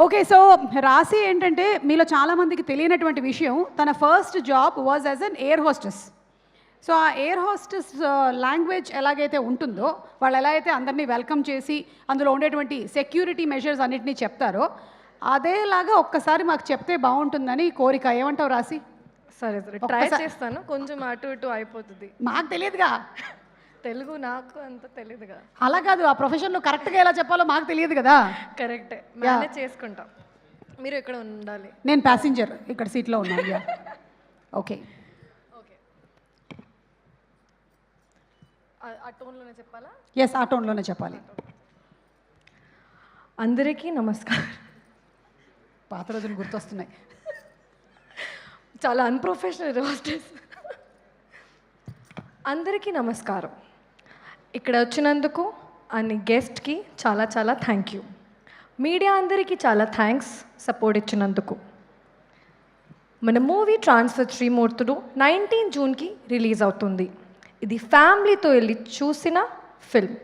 Okay. So రాశి ఏంటంటే మీలో చాలామందికి తెలియనటువంటి విషయం, తన first job was as an air hostess. So ఆ ఎయిర్ హోస్టెస్ లాంగ్వేజ్ ఎలాగైతే ఉంటుందో, వాళ్ళు ఎలా అయితే అందరినీ వెల్కమ్ చేసి అందులో ఉండేటువంటి సెక్యూరిటీ మెజర్స్ అన్నిటినీ చెప్తారో, అదేలాగా ఒక్కసారి మాకు చెప్తే బాగుంటుందని కోరిక. ఏమంటావు రాశి? సరే సరే, ట్రై చేస్తాను. కొంచెం అటు ఇటు అయిపోతుంది. మాకు తెలియదుగా, తెలుగు నాకు అంత తెలియదుగా. అలా కాదు, ఆ ప్రొఫెషన్లో కరెక్ట్గా ఎలా చెప్పాలో మాకు తెలియదు కదా. కరెక్టే, మేనేజ్ చేసుకుంటాం. మీరు ఇక్కడ ఉండాలి. నేను ప్యాసింజర్, ఇక్కడ సీట్లో ఉన్నాను. ఓకే ఓకే, ఆ టోన్లోనే చెప్పాలా? ఎస్, ఆ టోన్లోనే చెప్పాలి. అందరికీ నమస్కారం. పాత రోజులు గుర్తొస్తున్నాయి. చాలా అన్ప్రొఫెషనల్ హోస్టెస్. అందరికీ నమస్కారం. ఇక్కడ వచ్చినందుకు అన్ని గెస్ట్కి చాలా చాలా థ్యాంక్ యూ. మీడియా అందరికీ చాలా థ్యాంక్స్ సపోర్ట్ ఇచ్చినందుకు. మన మూవీ ట్రాన్స్ఫర్ త్రిమూర్తులు 19 జూన్కి రిలీజ్ అవుతుంది. ఇది ఫ్యామిలీతో వెళ్ళి చూసిన ఫిల్మ్,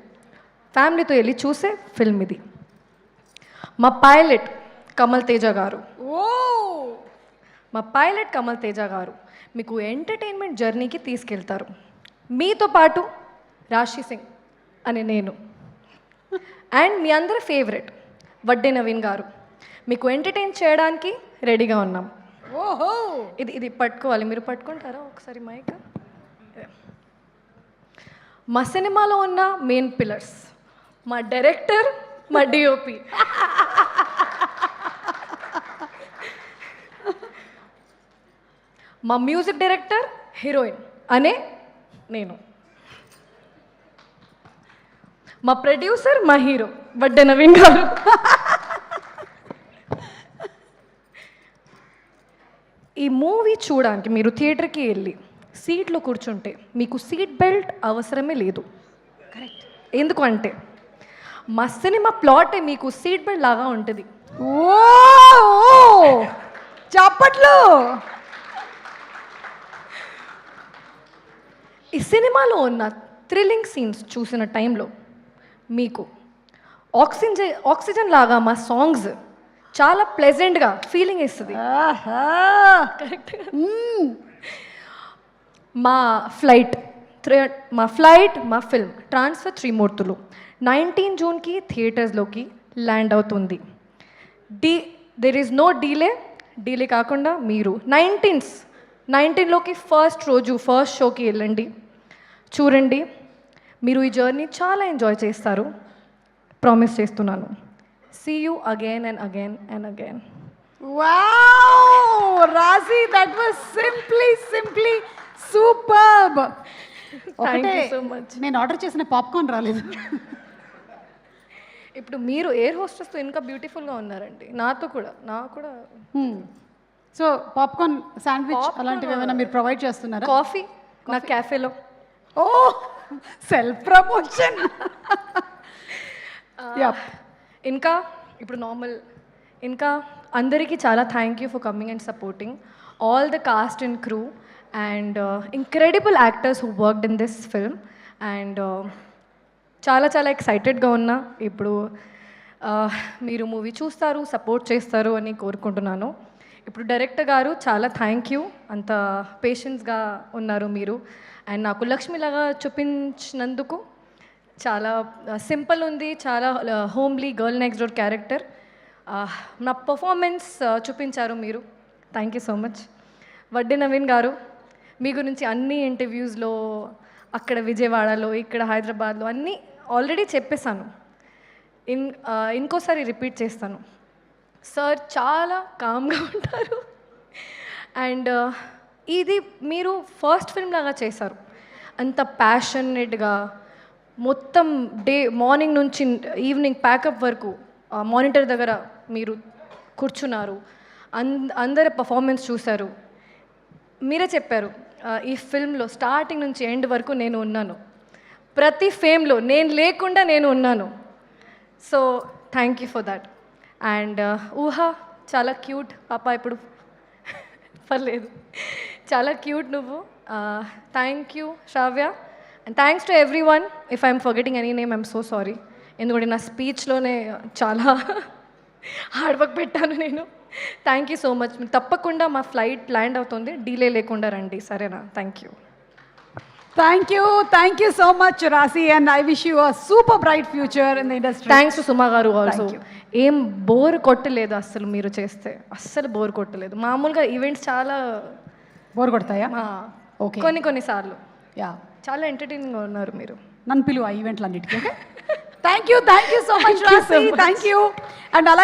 ఫ్యామిలీతో వెళ్ళి చూసే ఫిల్మ్ ఇది. మా పైలట్ కమల్ తేజ గారు, మీకు ఎంటర్టైన్మెంట్ జర్నీకి తీసుకెళ్తారు. మీతో పాటు రాశి సింగ్ అనే నేను అండ్ మీ అందరి ఫేవరెట్ వడ్డే నవీన్ గారు మీకు ఎంటర్టైన్ చేయడానికి రెడీగా ఉన్నాం. ఓహో, ఇది పట్టుకోవాలి. మీరు పట్టుకుంటారా ఒకసారి మైక్? మా సినిమాలో ఉన్న మెయిన్ పిల్లర్స్, మా డైరెక్టర్, మా డిఓపి, మా మ్యూజిక్ డైరెక్టర్, హీరోయిన్ అనే నేను, మా ప్రొడ్యూసర్, మా హీరో వడ్డే నవీన్ గారు. ఈ మూవీ చూడడానికి మీరు థియేటర్కి వెళ్ళి సీట్లో కూర్చుంటే మీకు సీట్ బెల్ట్ అవసరమే లేదు. కరెక్ట్. ఎందుకంటే మా సినిమా ప్లాటే మీకు సీట్ బెల్ట్ లాగా ఉంటుంది. ఓ చప్పట్లు. ఈ సినిమాలో ఉన్న థ్రిల్లింగ్ సీన్స్ చూసిన టైంలో మీకు ఆక్సిజన్ లాగా మా సాంగ్స్ చాలా ప్లెజెంట్గా ఫీలింగ్ ఇస్తుంది. కరెక్ట్. మా ఫ్లైట్ మా ఫిల్మ్ ట్రాన్స్ఫర్ త్రిమూర్తులు 19 జూన్కి థియేటర్స్లోకి ల్యాండ్ అవుతుంది. దెర్ ఈజ్ నో డీలే కాకుండా మీరు 19లోకి ఫస్ట్ షోకి వెళ్ళండి, చూడండి. మీరు ఈ జర్నీ చాలా ఎంజాయ్ చేస్తారు, ప్రామిస్ చేస్తున్నాను. See you again and again and again. Wow Rashi, that was simply superb. Thank you so much. నేను ఆర్డర్ చేసిన పాప్కార్న్ రాలేదు. ఇప్పుడు మీరు ఎయిర్ హోస్టెస్తో ఇంకా బ్యూటిఫుల్గా ఉన్నారండి. నాకు కూడా సో పాప్కార్న్, శాండ్విచ్ అలాంటివి ఏమైనా మీరు ప్రొవైడ్ చేస్తున్నారా? కాఫీ నా క్యాఫేలో. ఓ సెల్ఫ్ ప్రమోషన్. ఇంకా ఇప్పుడు ఇంకా అందరికీ చాలా thank you for coming and supporting all the cost and crew and incredible actors who worked in this film. And చాలా చాలా ఎక్సైటెడ్గా ఉన్నా. ఇప్పుడు మీరు మూవీ చూస్తారు, సపోర్ట్ చేస్తారు అని కోరుకుంటున్నాను. ఇప్పుడు డైరెక్టర్ గారు చాలా థ్యాంక్ యూ, అంత పేషెన్స్గా ఉన్నారు మీరు. అండ్ నాకు లక్ష్మిలాగా చూపించినందుకు. చాలా సింపుల్ ఉంది, చాలా homely girl next door character. నా పర్ఫార్మెన్స్ చూపించారు మీరు. Thank you so much. Vadde Naveen గారు, మీ గురించి అన్ని ఇంటర్వ్యూస్లో, అక్కడ విజయవాడలో, ఇక్కడ హైదరాబాద్లో అన్నీ ఆల్రెడీ చెప్పేశాను. ఇంకోసారి రిపీట్ చేస్తాను. సార్ చాలా కామ్గా ఉంటారు అండ్ ఇది మీరు ఫస్ట్ ఫిల్మ్ లాగా చేశారు. అంత ప్యాషనేట్గా మొత్తం మార్నింగ్ నుంచి ఈవినింగ్ ప్యాకప్ వరకు మానిటర్ దగ్గర మీరు కూర్చున్నారు. అందరి పర్ఫార్మెన్స్ చూశారు. మీరే చెప్పారు ఈ ఫిల్మ్లో స్టార్టింగ్ నుంచి ఎండ్ వరకు నేను ఉన్నాను, ప్రతి ఫేమ్లో నేను లేకుండా నేను ఉన్నాను. So thank you for that. And Ooha చాలా క్యూట్ పాప, ఇప్పుడు పర్లేదు, చాలా క్యూట్ నువ్వు. Thank you Sravya. And thanks to everyone. If I'm forgetting any name I'm so sorry. ఎందుకంటే నా స్పీచ్లోనే చాలా హార్డ్ వర్క్ పెట్టాను నేను. Thank you so much. తప్పకుండా మా ఫ్లైట్ ల్యాండ్ అవుతుంది, డీలే లేకుండా రండి, సరేనా? Thank you. Thank you so much Rashi, and I wish you a super bright future in the industry. Thanks Suma garu also. Thank you. ఏం బోర్ కొట్టలేదు అస్సలు, మీరు చేస్తే అస్సలు బోర్ కొట్టలేదు. మామూలుగా ఈవెంట్స్ చాలా బోర్ కొడతాయా? Okay. కొన్నిసార్లు యా, చాలా ఎంటర్టైనింగ్గా ఉన్నారు మీరు. నన్ను పిలువ ఈవెంట్లన్నిటికీ. Okay, thank you so much Thank you so Rashi, much. Thank you. And అలా